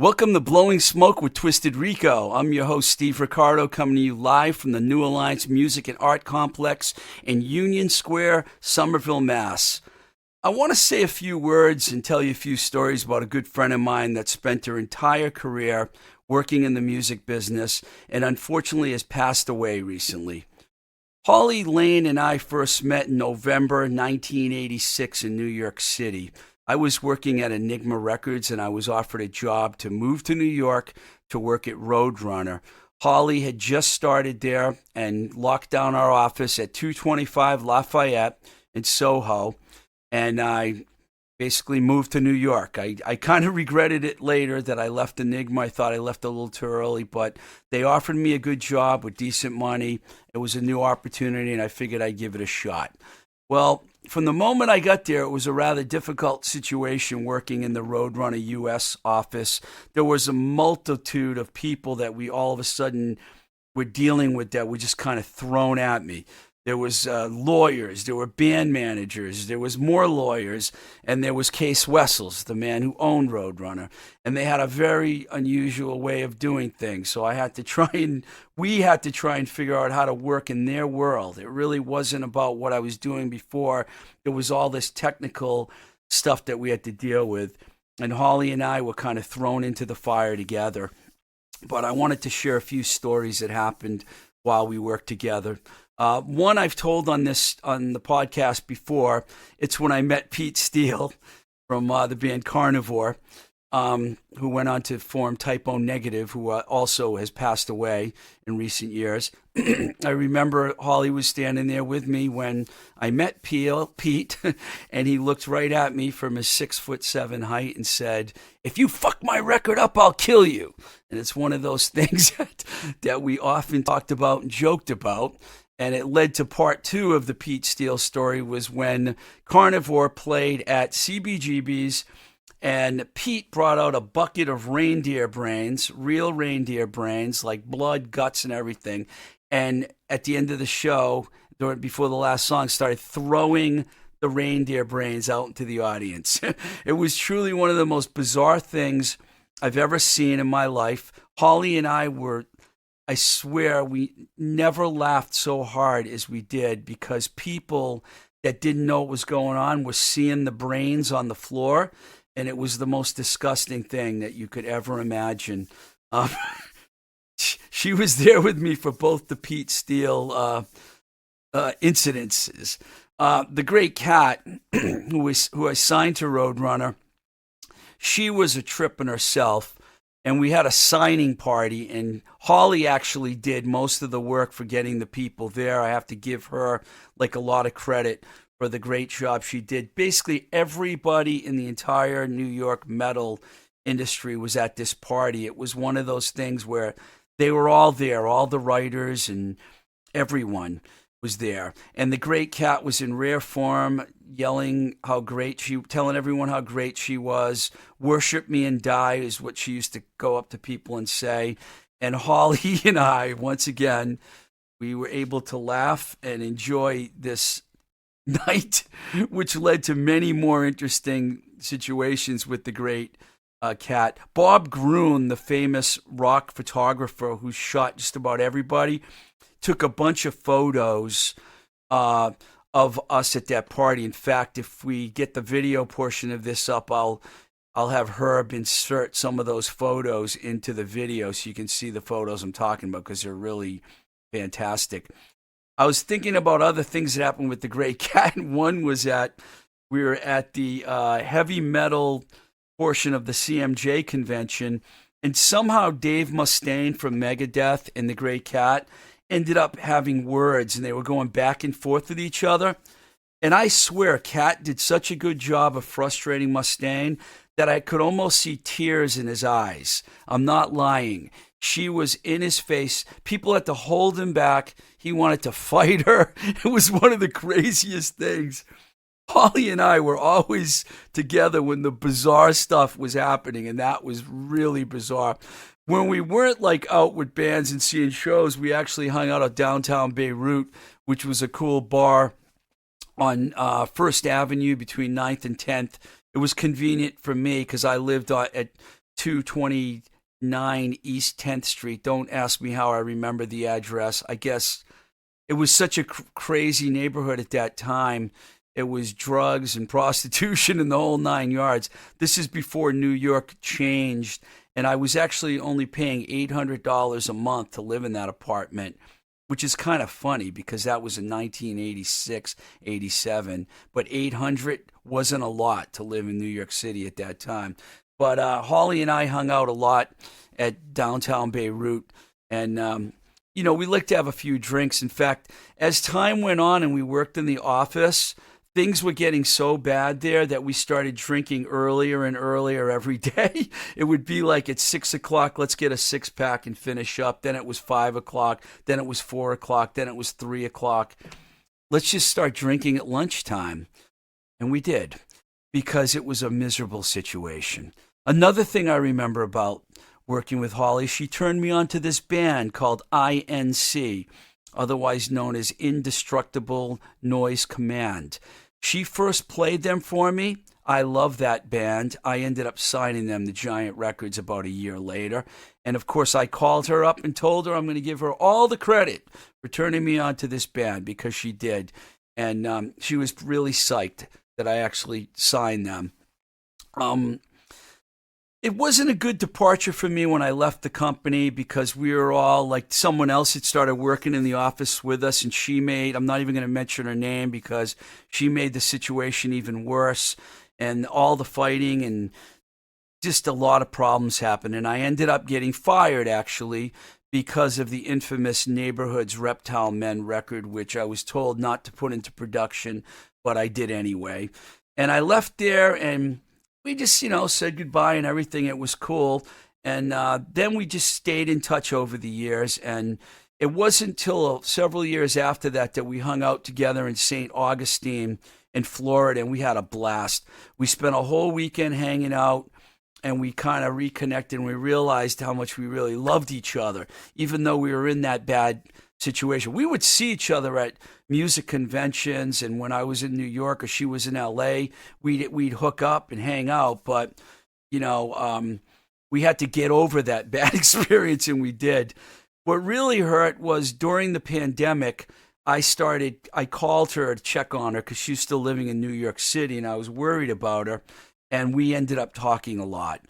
Welcome to Blowing Smoke with Twisted Rico. I'm your host, Steve Ricardo, coming to you live from the New Alliance Music and Art Complex in Union Square, Somerville, Mass. I want to say a few words and tell you a few stories about a good friend of mine that spent her entire career working in the music business and unfortunately has passed away recently. Holly Lane and I first met in November 1986 in New York City. I was working at Enigma Records and I was offered a job to move to New York to work at Roadrunner. Holly had just started there and locked down our office at 225 Lafayette in Soho, and I basically moved to New York. I kind of regretted it later that I left Enigma. I thought I left a little too early, but they offered me a good job with decent money. It was a new opportunity and I figured I'd give it a shot. Well, from the moment I got there, it was a rather difficult situation working in the Roadrunner US office. There was a multitude of people that we all of a sudden were dealing with that were just kind of thrown at me. There was lawyers, there were band managers, there was more lawyers, and there was Case Wessels, the man who owned Roadrunner. And they had a very unusual way of doing things. So we had to try and figure out how to work in their world. It really wasn't about what I was doing before. It was all this technical stuff that we had to deal with. And Holly and I were kind of thrown into the fire together. But I wanted to share a few stories that happened while we worked together. One I've told on the podcast before. It's when I met Pete Steele from the band Carnivore, who went on to form Type O Negative, who also has passed away in recent years. I remember Holly was standing there with me when I met Pete, and he looked right at me from his 6'7" height and said, "If you fuck my record up, I'll kill you." And it's one of those things that we often talked about and joked about. And it led to part two of the Pete Steele story, was when Carnivore played at CBGB's and Pete brought out a bucket of reindeer brains, real reindeer brains, like blood, guts, and everything. And at the end of the show, before the last song, started throwing the reindeer brains out into the audience. It was truly one of the most bizarre things I've ever seen in my life. Holly and I swear we never laughed so hard as we did, because people that didn't know what was going on were seeing the brains on the floor, and it was the most disgusting thing that you could ever imagine. She was there with me for both the Pete Steele incidences. The great Kat, who I signed to Roadrunner, she was a trip in herself. And we had a signing party, and Holly actually did most of the work for getting the people there. I have to give her a lot of credit for the great job she did. Basically, everybody in the entire New York metal industry was at this party. It was one of those things where they were all there, all the writers and everyone was there. And the great Kat was in rare form, telling everyone how great she was. "Worship me and die" is what she used to go up to people and say. And Holly and I, once again, we were able to laugh and enjoy this night, which led to many more interesting situations with the great Kat. Bob Gruen, the famous rock photographer who shot just about everybody, took a bunch of photos of us at that party. In fact, if we get the video portion of this up, I'll have Herb insert some of those photos into the video so you can see the photos I'm talking about, because they're really fantastic. I was thinking about other things that happened with the great Kat. One was we were at the heavy metal portion of the CMJ convention, and somehow Dave Mustaine from Megadeth and the great Kat ended up having words, and they were going back and forth with each other. And I swear, Kat did such a good job of frustrating Mustaine that I could almost see tears in his eyes. I'm not lying. She was in his face. People had to hold him back. He wanted to fight her. It was one of the craziest things. Holly and I were always together when the bizarre stuff was happening, and that was really bizarre. When we weren't out with bands and seeing shows, we actually hung out at downtown Beirut, which was a cool bar on First Avenue between 9th and 10th. It was convenient for me because I lived at 229 East 10th Street. Don't ask me how I remember the address. I guess it was such a crazy neighborhood at that time. It was drugs and prostitution and the whole 9 yards. This is before New York changed, and I was actually only paying $800 a month to live in that apartment, which is kind of funny because that was in 1986, 87. But 800 wasn't a lot to live in New York City at that time. But Holly and I hung out a lot at downtown Beirut, and we liked to have a few drinks. In fact, as time went on and we worked in the office, things were getting so bad there that we started drinking earlier and earlier every day. It would be like at 6 o'clock, let's get a 6-pack and finish up. Then it was 5 o'clock. Then it was 4 o'clock. Then it was 3 o'clock. Let's just start drinking at lunchtime. And we did, because it was a miserable situation. Another thing I remember about working with Holly, she turned me on to this band called INC, otherwise known as Indestructible Noise Command. She first played them for me. I love that band. I ended up signing them to Giant Records about a year later. And of course, I called her up and told her I'm going to give her all the credit for turning me on to this band, because she did. And she was really psyched that I actually signed them. It wasn't a good departure for me when I left the company, because we were all like, someone else had started working in the office with us, and I'm not even going to mention her name because she made the situation even worse, and all the fighting and just a lot of problems happened. And I ended up getting fired, actually, because of the infamous Neighborhood's Reptile Men record, which I was told not to put into production, but I did anyway. And I left there, and we just, said goodbye and everything. It was cool. And then we just stayed in touch over the years. And it wasn't until several years after that we hung out together in St. Augustine in Florida, and we had a blast. We spent a whole weekend hanging out, and we kind of reconnected, and we realized how much we really loved each other, even though we were in that bad situation. We would see each other at music conventions, and when I was in New York or she was in LA, we'd hook up and hang out. But we had to get over that bad experience, and we did. What really hurt was during the pandemic, I called her to check on her because she was still living in New York City, and I was worried about her, and we ended up talking a lot.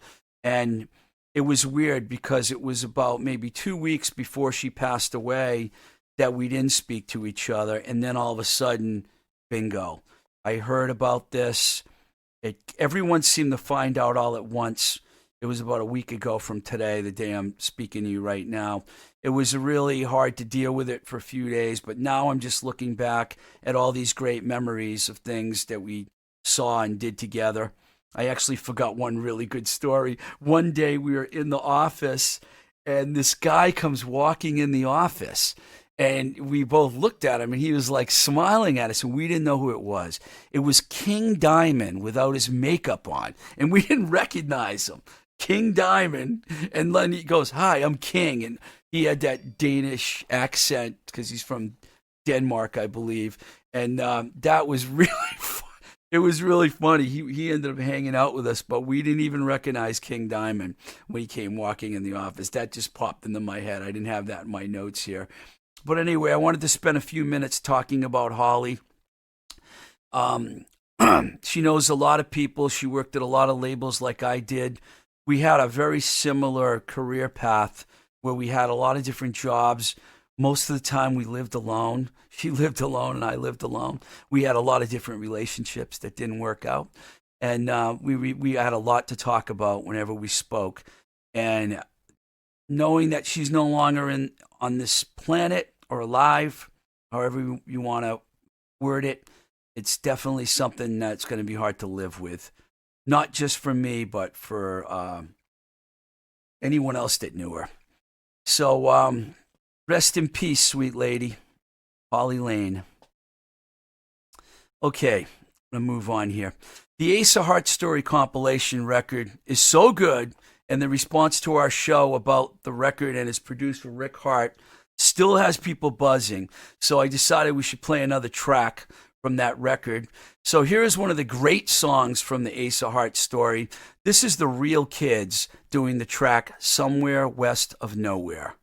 And it was weird because it was about maybe 2 weeks before she passed away that we didn't speak to each other. And then all of a sudden, bingo, I heard about this. Everyone seemed to find out all at once. It was about a week ago from today, the day I'm speaking to you right now. It was really hard to deal with it for a few days, but now I'm just looking back at all these great memories of things that we saw and did together. I actually forgot one really good story. One day we were in the office, and this guy comes walking in the office, and we both looked at him, and he was like smiling at us, and we didn't know who it was. It was King Diamond without his makeup on, and we didn't recognize him. King Diamond. And then he goes, "Hi, I'm King." And he had that Danish accent because he's from Denmark, I believe. And that was really fun. It was really funny. He ended up hanging out with us, but we didn't even recognize King Diamond when he came walking in the office. That just popped into my head. I didn't have that in my notes here. But anyway, I wanted to spend a few minutes talking about Holly. She knows a lot of people. She worked at a lot of labels like I did. We had a very similar career path where we had a lot of different jobs. Most of the time we lived alone. She lived alone and I lived alone. We had a lot of different relationships that didn't work out. And we had a lot to talk about whenever we spoke. And knowing that she's no longer on this planet or alive, however you want to word it, it's definitely something that's going to be hard to live with. Not just for me, but for anyone else that knew her. So rest in peace, sweet lady, Holly Lane. Okay, I'm going to move on here. The Ace of Hearts Story compilation record is so good, and the response to our show about the record and its producer, Rick Hart, still has people buzzing. So I decided we should play another track from that record. So here's one of the great songs from the Ace of Hearts story. This is the Real Kids doing the track Somewhere West of Nowhere.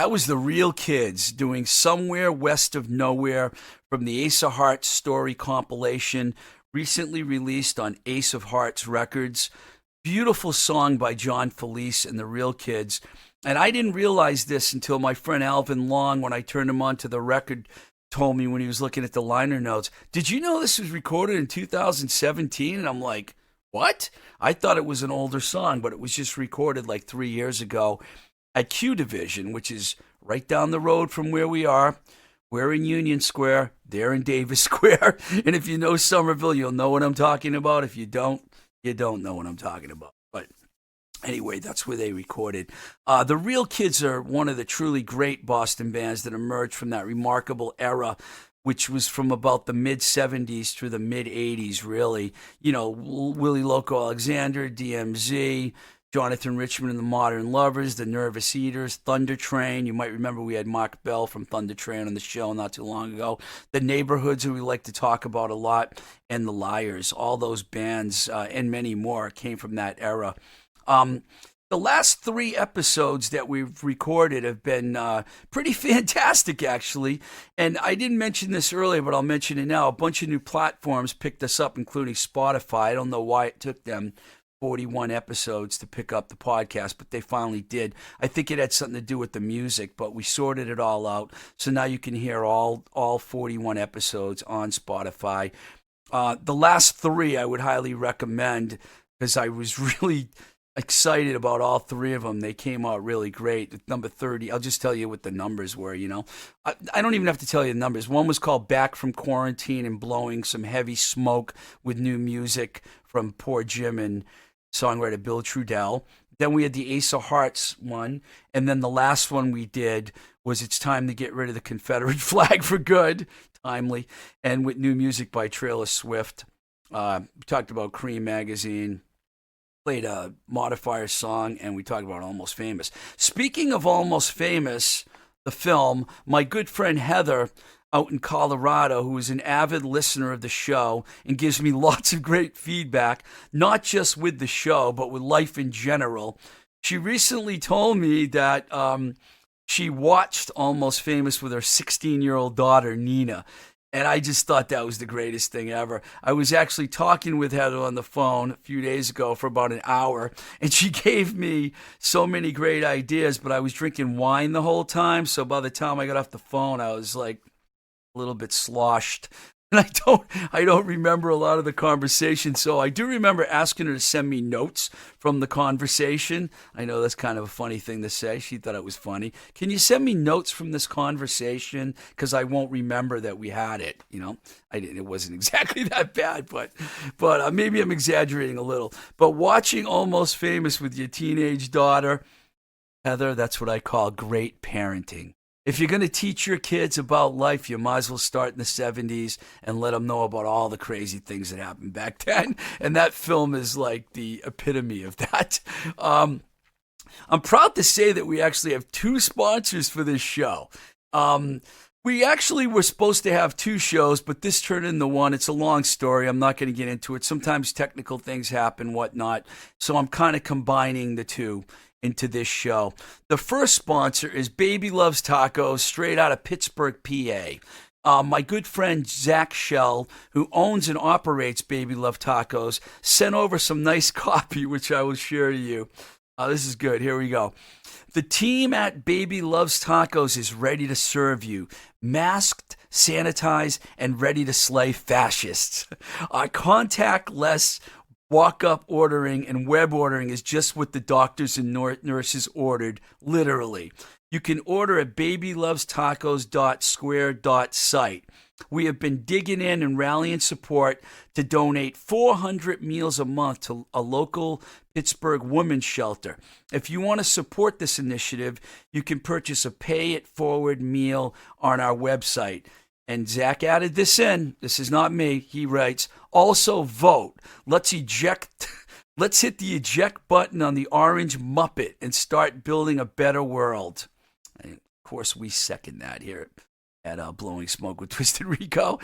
That was the Real Kids doing Somewhere West of Nowhere from the Ace of Hearts story compilation, recently released on Ace of Hearts Records. Beautiful song by John Felice and the Real Kids. And I didn't realize this until my friend Alvin Long, when I turned him on to the record, told me when he was looking at the liner notes, "Did you know this was recorded in 2017? And I'm like, what? I thought it was an older song, but it was just recorded like 3 years ago at Q Division, which is right down the road from where we are. We're in Union Square. They're in Davis Square. And if you know Somerville, you'll know what I'm talking about. If you don't, you don't know what I'm talking about. But anyway, that's where they recorded. The Real Kids are one of the truly great Boston bands that emerged from that remarkable era, which was from about the mid-'70s through the mid-'80s, really. You know, Willie Loco Alexander, DMZ, Jonathan Richman and the Modern Lovers, the Nervous Eaters, Thunder Train. You might remember we had Mark Bell from Thunder Train on the show not too long ago. The Neighborhoods, who we like to talk about a lot, and the Liars. All those bands and many more came from that era. The last 3 episodes that we've recorded have been pretty fantastic, actually. And I didn't mention this earlier, but I'll mention it now. A bunch of new platforms picked us up, including Spotify. I don't know why it took them 41 episodes to pick up the podcast, but they finally did. I think it had something to do with the music, but we sorted it all out. So now you can hear all 41 episodes on Spotify. The last 3 I would highly recommend because I was really excited about all 3 of them. They came out really great. Number 30, I'll just tell you what the numbers were, you know. I don't even have to tell you the numbers. One was called Back from Quarantine and Blowing Some Heavy Smoke with new music from Poor Jim and songwriter Bill Trudell. Then we had the Ace of Hearts one. And then the last one we did was It's Time to Get Rid of the Confederate Flag for Good. Timely. And with new music by Taylor Swift. We talked about Cream Magazine. Played a Modifier song, and we talked about Almost Famous. Speaking of Almost Famous, the film, my good friend Heather out in Colorado, who is an avid listener of the show and gives me lots of great feedback, not just with the show, but with life in general. She recently told me that she watched Almost Famous with her 16-year-old daughter, Nina. And I just thought that was the greatest thing ever. I was actually talking with Heather on the phone a few days ago for about an hour, and she gave me so many great ideas, but I was drinking wine the whole time. So by the time I got off the phone, I was like a little bit sloshed. And I don't remember a lot of the conversation. So I do remember asking her to send me notes from the conversation. I know that's kind of a funny thing to say. She thought it was funny. Can you send me notes from this conversation? Because I won't remember that we had it. You know, it wasn't exactly that bad, but maybe I'm exaggerating a little. But watching Almost Famous with your teenage daughter, Heather, that's what I call great parenting. If you're going to teach your kids about life, you might as well start in the 70s and let them know about all the crazy things that happened back then. And that film is like the epitome of that. I'm proud to say that we actually have 2 sponsors for this show. We actually were supposed to have 2 shows, but this turned into one. It's a long story. I'm not going to get into it. Sometimes technical things happen, whatnot. So I'm kind of combining the 2 into this show. The first sponsor is Baby Loves Tacos, straight out of Pittsburgh, PA. My good friend Zach Shell, who owns and operates Baby Love Tacos, sent over some nice copy, which I will share to you. This is good. Here we go. The team at Baby Loves Tacos is ready to serve you. Masked, sanitized, and ready to slay fascists. Contactless walk-up ordering and web ordering is just what the doctors and nurses ordered, literally. You can order at babylovestacos.square.site. We have been digging in and rallying support to donate 400 meals a month to a local Pittsburgh women's shelter. If you want to support this initiative, you can purchase a pay-it-forward meal on our website. And Zach added this in. This is not me. He writes, also vote. Let's hit the eject button on the orange Muppet and start building a better world. And of course, we second that here at Blowing Smoke with Twisted Rico.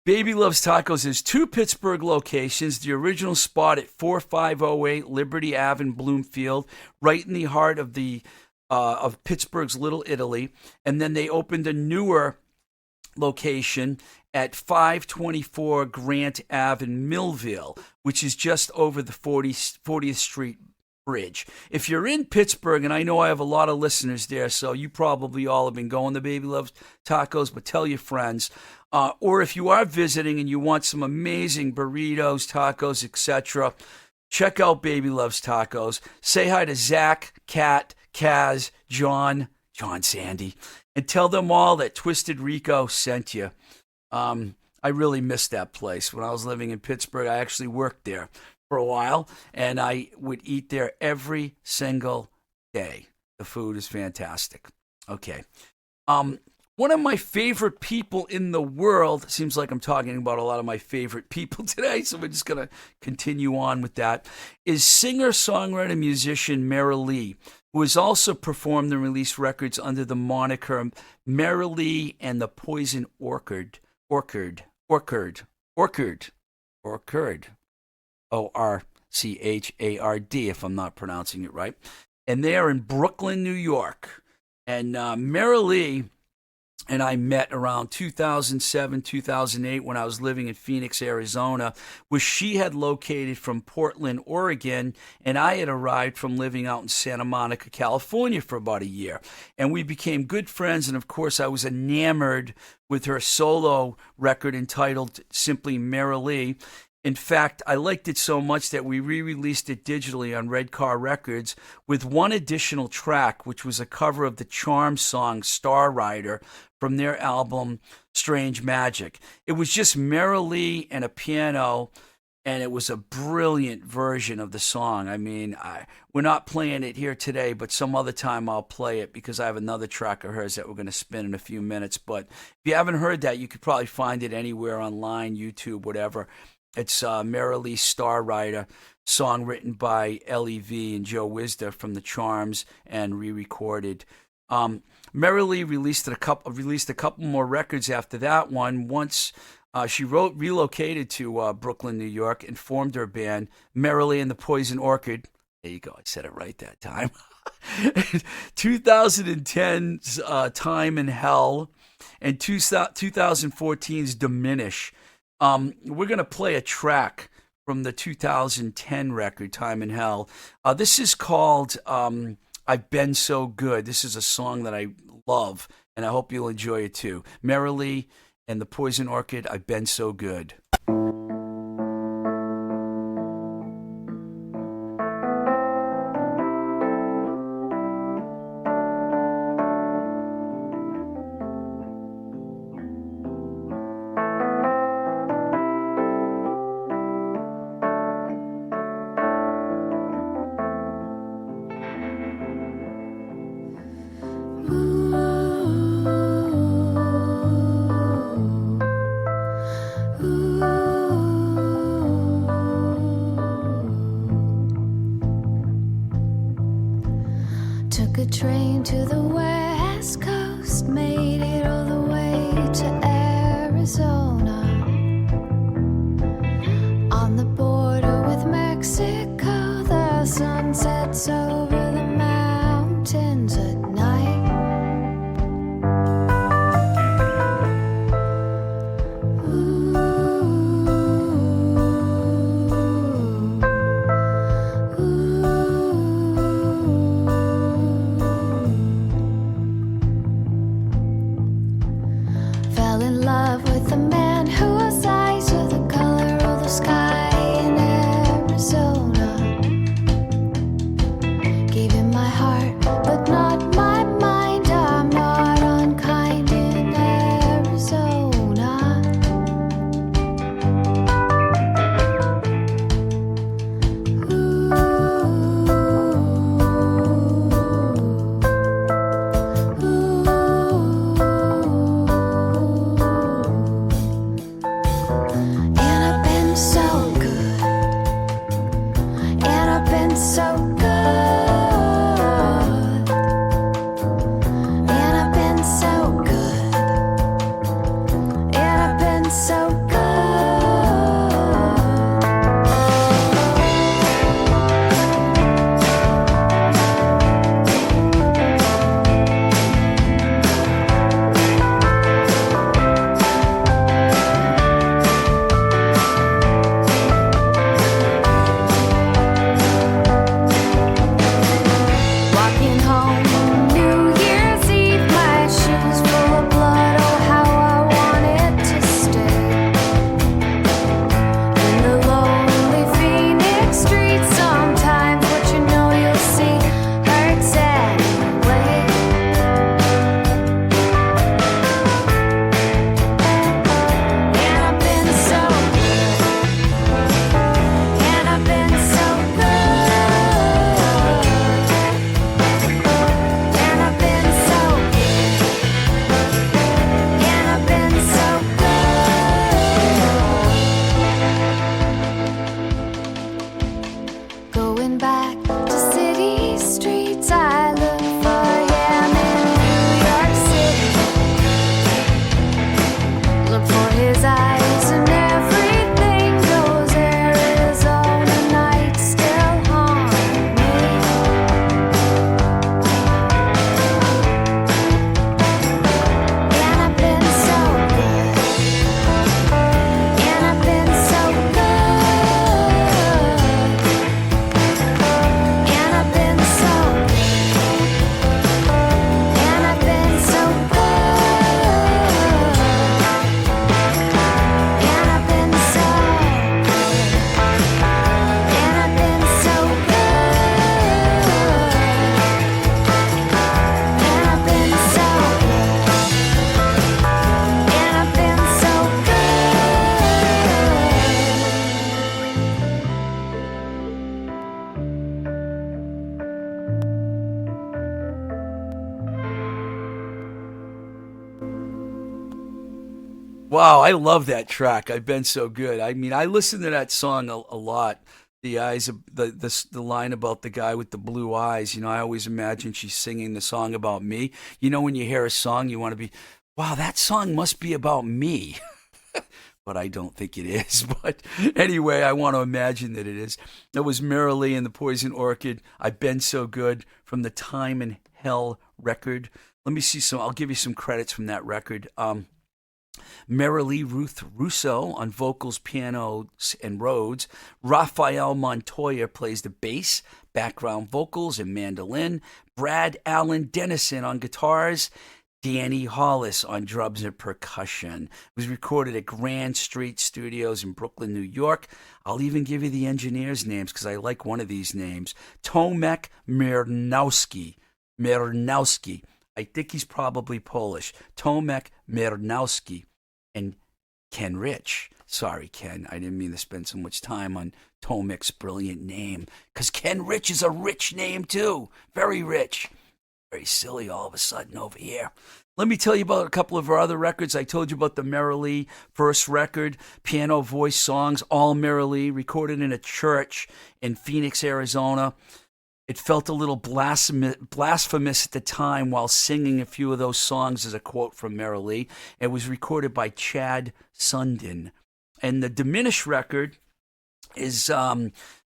Baby Loves Tacos has 2 Pittsburgh locations. The original spot at 4508 Liberty Ave in Bloomfield, right in the heart of the of Pittsburgh's Little Italy, and then they opened a newer location at 524 Grant Ave in Millville, which is just over the 40th Street Bridge. If you're in Pittsburgh, and I know I have a lot of listeners there, so you probably all have been going to Baby Loves Tacos, but tell your friends. Or if you are visiting and you want some amazing burritos, tacos, etc., check out Baby Loves Tacos. Say hi to Zach, Kat, Kaz, John Sandy, and tell them all that Twisted Rico sent you. I really missed that place. When I was living in Pittsburgh, I actually worked there for a while, and I would eat there every single day. The food is fantastic. Okay. One of my favorite people in the world, seems like I'm talking about a lot of my favorite people today, so we're just going to continue on with that, is singer, songwriter, musician Merrily, who has also performed and released records under the moniker Merrily and the Poison Orchard. Orchard. O-R-C-H-A-R-D, if I'm not pronouncing it right. And they are in Brooklyn, New York. And Merrily and I met around 2007, 2008 when I was living in Phoenix, Arizona, where she had located from Portland, Oregon, and I had arrived from living out in Santa Monica, California for about a year. And we became good friends, and of course I was enamored with her solo record entitled simply Merrily. In fact, I liked it so much that we re-released it digitally on Red Car Records with one additional track, which was a cover of the Charm song Star Rider from their album Strange Magic. It was just Merrily and a piano, and it was a brilliant version of the song. I mean, we're not playing it here today, but some other time I'll play it because I have another track of hers that we're going to spin in a few minutes. But if you haven't heard that, you could probably find it anywhere online, YouTube, whatever. It's Merrily Star Rider, song written by L.E.V. and Joe Wisda from the Charms and re-recorded. Merrily released a couple more records after that one. Once she relocated to Brooklyn, New York, and formed her band Merrily and the Poison Orchard. There you go, I said it right that time. 2010's Time in Hell and 2014's Diminish. We're going to play a track from the 2010 record, Time in Hell. This is called I've Been So Good. This is a song that I love, and I hope you'll enjoy it too. Merrily and the Poison Orchid, I've Been So Good. Took a train to the West Coast, made it all the way to Arizona. On the border with Mexico, the sun sets over the mountains at night. Fell in love with a man who was eyes of the color of the sky in Arizona. Gave him my heart, but not my mind. I'm not unkind in Arizona. And I've been so good. And I've been so good. And I've been so good. And I've been so good. Wow, I love that track. I've been so good. I mean, I listen to that song a lot. The eyes of the line about the guy with the blue eyes. You know, I always imagine she's singing the song about me. You know, when you hear a song, you want to be, wow, that song must be about me. But I don't think it is. But anyway, I want to imagine that it is. That was Merrily and the Poison Orchid. I've been so good from the Time in Hell record. Let me see some. I'll give you some credits from that record. Merrily Ruth Russo on vocals, pianos, and Rhodes. Rafael Montoya plays the bass, background vocals, and mandolin. Brad Allen Dennison on guitars. Danny Hollis on drums and percussion. It was recorded at Grand Street Studios in Brooklyn, New York. I'll even give you the engineers' names because I like one of these names. Tomek Mernowski. I think he's probably Polish. Tomek Mernowski. And Ken Rich. Sorry, Ken. I didn't mean to spend so much time on Tomek's brilliant name. Because Ken Rich is a rich name, too. Very rich. Very silly all of a sudden over here. Let me tell you about a couple of our other records. I told you about the Merrily first record, piano voice songs, all Merrily, recorded in a church in Phoenix, Arizona. It felt a little blasphemous at the time while singing a few of those songs, as a quote from Merrily. It was recorded by Chad Sundin. And the Diminished record is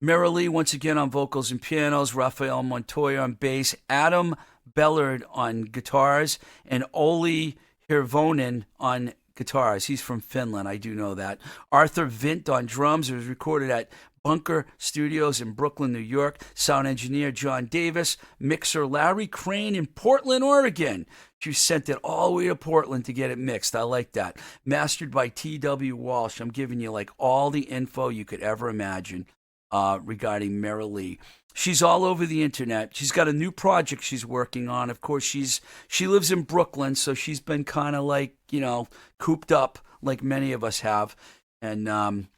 Merrily, once again, on vocals and pianos, Rafael Montoya on bass, Adam Bellard on guitars, and Olli Hirvonen on guitars. He's from Finland, I do know that. Arthur Vint on drums. It was recorded at Bunker Studios in Brooklyn, New York. Sound engineer John Davis. Mixer Larry Crane in Portland, Oregon. She sent it all the way to Portland to get it mixed. I like that. Mastered by T.W. Walsh. I'm giving you like all the info you could ever imagine regarding Merrily. She's all over the internet. She's got a new project she's working on. Of course, she lives in Brooklyn, so she's been kind of like, you know, cooped up like many of us have. And I'm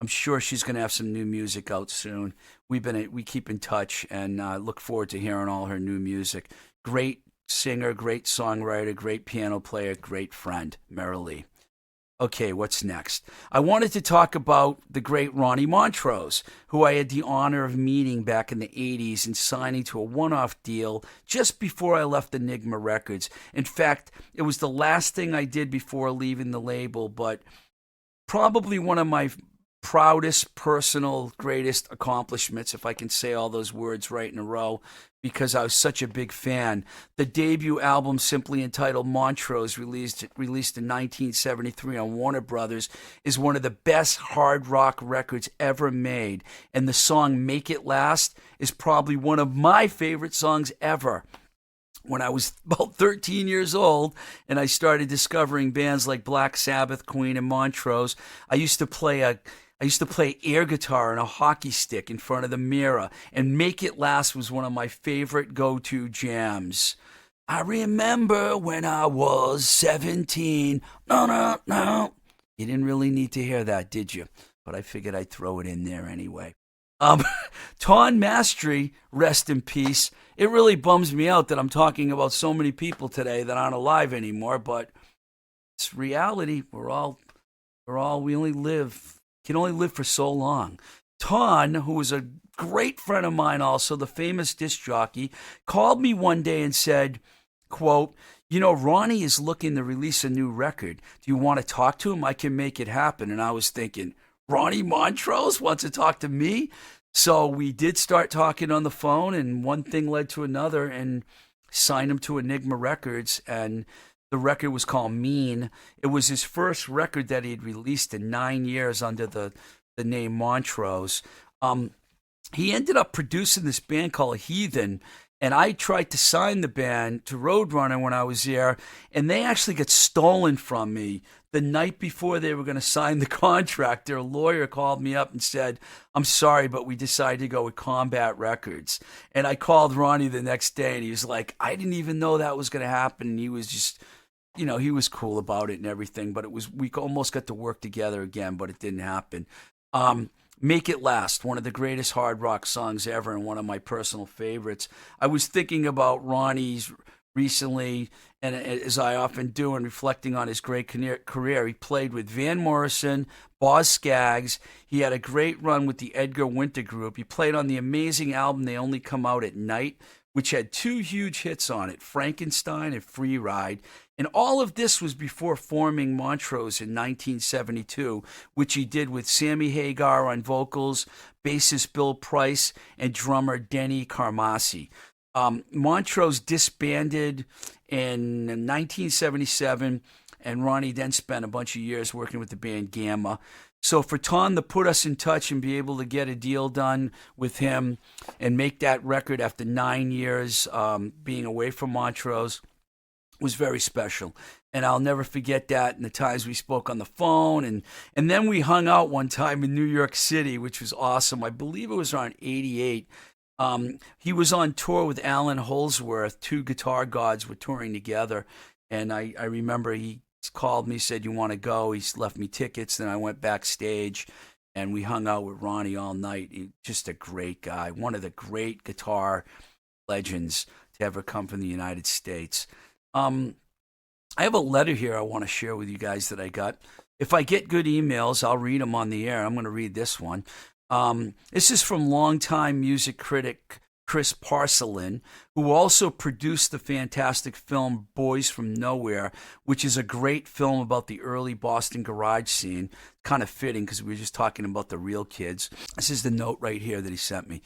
sure she's going to have some new music out soon. We keep in touch and look forward to hearing all her new music. Great singer, great songwriter, great piano player, great friend, Merrily. Okay, what's next? I wanted to talk about the great Ronnie Montrose, who I had the honor of meeting back in the 80s and signing to a one-off deal just before I left Enigma Records. In fact, it was the last thing I did before leaving the label, but probably one of my proudest, personal, greatest accomplishments, if I can say all those words right in a row, because I was such a big fan. The debut album, simply entitled Montrose, released in 1973 on Warner Brothers, is one of the best hard rock records ever made. And the song Make It Last is probably one of my favorite songs ever. When I was about 13 years old and I started discovering bands like Black Sabbath, Queen, and Montrose, I used to play air guitar and a hockey stick in front of the mirror, and Make It Last was one of my favorite go-to jams. I remember when I was 17. No. You didn't really need to hear that, did you? But I figured I'd throw it in there anyway. Ton Mastery, rest in peace. It really bums me out that I'm talking about so many people today that aren't alive anymore, but it's reality. We can only live for so long. Ton, who was a great friend of mine also, the famous disc jockey, called me one day and said, quote, you know, Ronnie is looking to release a new record. Do you want to talk to him? I can make it happen. And I was thinking, Ronnie Montrose wants to talk to me? So we did start talking on the phone, and one thing led to another, and signed him to Enigma Records, and the record was called Mean. It was his first record that he'd released in 9 years under the name Montrose. He ended up producing this band called Heathen, and I tried to sign the band to Roadrunner when I was there, and they actually got stolen from me. The night before they were going to sign the contract, their lawyer called me up and said, I'm sorry, but we decided to go with Combat Records. And I called Ronnie the next day, and he was like, I didn't even know that was going to happen. And he was just, you know, he was cool about it and everything, but we almost got to work together again, but it didn't happen. Make It Last, one of the greatest hard rock songs ever and one of my personal favorites. I was thinking about Ronnie's recently, and as I often do in reflecting on his great career, he played with Van Morrison, Boz Scaggs. He had a great run with the Edgar Winter Group. He played on the amazing album They Only Come Out at Night, which had two huge hits on it, Frankenstein and Free Ride. And all of this was before forming Montrose in 1972, which he did with Sammy Hagar on vocals, bassist Bill Price, and drummer Denny Carmassi. Montrose disbanded in 1977, and Ronnie then spent a bunch of years working with the band Gamma. So for Tom to put us in touch and be able to get a deal done with him and make that record after 9 years being away from Montrose was very special. And I'll never forget that and the times we spoke on the phone. And then we hung out one time in New York City, which was awesome. I believe it was around 88. He was on tour with Alan Holdsworth. Two guitar gods were touring together. And I remember he called me, said, "You want to go?" He left me tickets. Then I went backstage and we hung out with Ronnie all night. Just a great guy. One of the great guitar legends to ever come from the United States. I have a letter here I want to share with you guys that I got. If I get good emails, I'll read them on the air. I'm going to read this one. This is from longtime music critic Chris Parcelin, who also produced the fantastic film Boys from Nowhere, which is a great film about the early Boston garage scene. Kind of fitting because we were just talking about the real kids. This is the note right here that he sent me.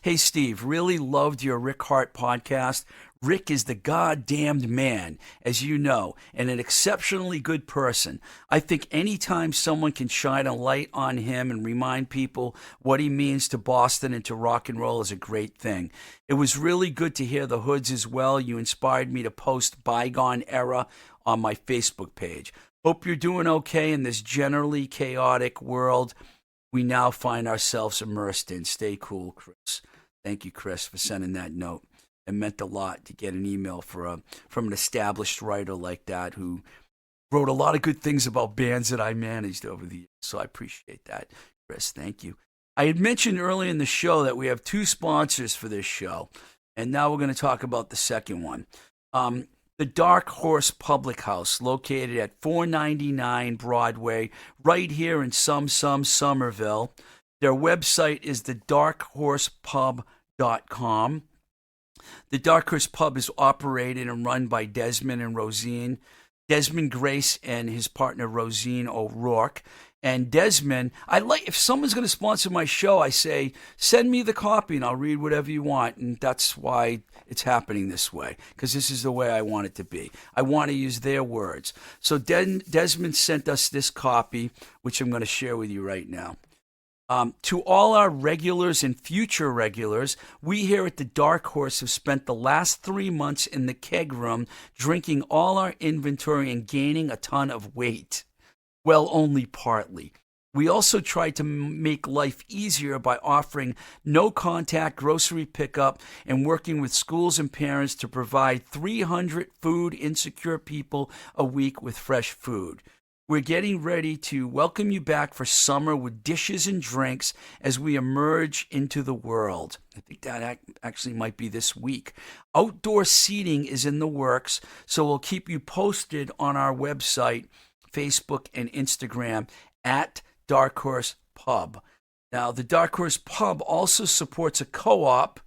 Hey, Steve, really loved your Rick Hart podcast. Rick is the goddamned man, as you know, and an exceptionally good person. I think anytime someone can shine a light on him and remind people what he means to Boston and to rock and roll is a great thing. It was really good to hear the Hoods as well. You inspired me to post Bygone Era on my Facebook page. Hope you're doing okay in this generally chaotic world we now find ourselves immersed in. Stay cool, Chris. Thank you, Chris, for sending that note. It meant a lot to get an email from an established writer like that who wrote a lot of good things about bands that I managed over the years. So I appreciate that, Chris. Thank you. I had mentioned earlier in the show that we have two sponsors for this show, and now we're going to talk about the second one. The Dark Horse Public House, located at 499 Broadway, right here in Somerville. Their website is thedarkhorsepub.com. The Dark Horse Pub is operated and run by Desmond Grace and his partner Rosine O'Rourke. And Desmond, if someone's going to sponsor my show, I say, send me the copy and I'll read whatever you want. And that's why it's happening this way, because this is the way I want it to be. I want to use their words. So Desmond sent us this copy, which I'm going to share with you right now. To all our regulars and future regulars, we here at the Dark Horse have spent the last 3 months in the keg room drinking all our inventory and gaining a ton of weight. Well, only partly. We also tried to make life easier by offering no-contact grocery pickup and working with schools and parents to provide 300 food-insecure people a week with fresh food. We're getting ready to welcome you back for summer with dishes and drinks as we emerge into the world. I think that actually might be this week. Outdoor seating is in the works, so we'll keep you posted on our website, Facebook, and Instagram at Dark Horse Pub. Now, the Dark Horse Pub also supports a co-op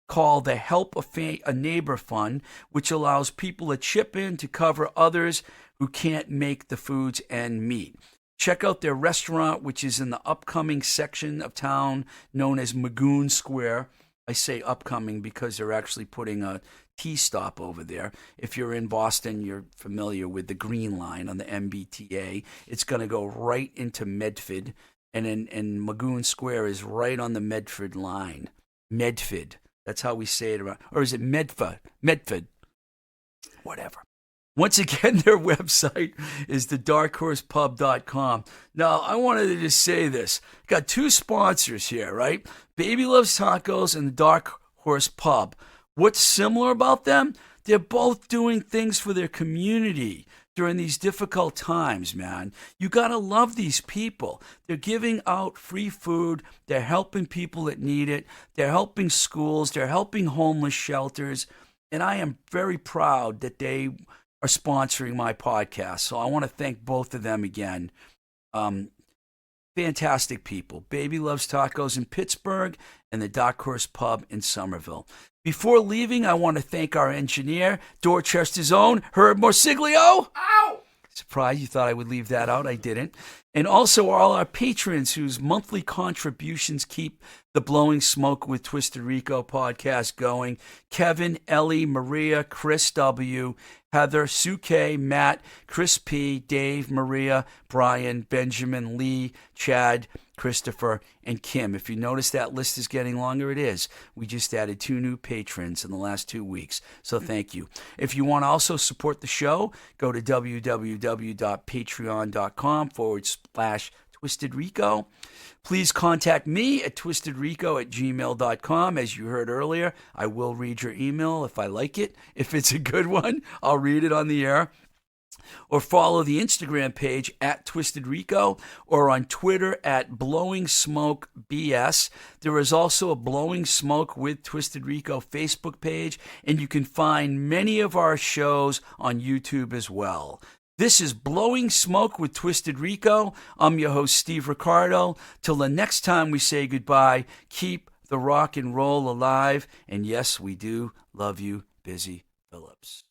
called the Help a Neighbor Fund, which allows people to chip in to cover others who can't make the foods and meat. Check out their restaurant, which is in the upcoming section of town known as Magoon Square. I say upcoming because they're actually putting a T-stop over there. If you're in Boston, you're familiar with the Green Line on the MBTA. It's going to go right into Medford, and Magoon Square is right on the Medford line. Medford. That's how we say it around. Or is it Medford? Medford. Whatever. Once again, their website is thedarkhorsepub.com. Now, I wanted to just say this. Got two sponsors here, right? Baby Loves Tacos and the Dark Horse Pub. What's similar about them? They're both doing things for their community during these difficult times, man. You got to love these people. They're giving out free food. They're helping people that need it. They're helping schools. They're helping homeless shelters. And I am very proud that they are sponsoring my podcast. So I want to thank both of them again. Fantastic people. Baby Loves Tacos in Pittsburgh and the Dark Horse Pub in Somerville. Before leaving, I want to thank our engineer, Dorchester's own Herb Morsiglio. Ow! Surprised you thought I would leave that out. I didn't. And also all our patrons whose monthly contributions keep the Blowing Smoke with Twisted Rico podcast going. Kevin, Ellie, Maria, Chris W., Heather, Sue K., Matt, Chris P., Dave, Maria, Brian, Benjamin, Lee, Chad, Christopher, and Kim. If you notice that list is getting longer, it is. We just added 2 new patrons in the last 2 weeks, so thank you. If you want to also support the show, go to www.patreon.com/Twisted Rico. Please contact me at twistedrico@gmail.com. As you heard earlier, I will read your email if I like it. If it's a good one, I'll read it on the air. Or follow the Instagram page at Twisted Rico, or on Twitter at Blowing Smoke BS. There is also a Blowing Smoke with Twisted Rico Facebook page, and you can find many of our shows on YouTube as well. This is Blowing Smoke with Twisted Rico. I'm your host, Steve Ricardo. Till the next time we say goodbye, keep the rock and roll alive. And yes, we do love you, Busy Phillips.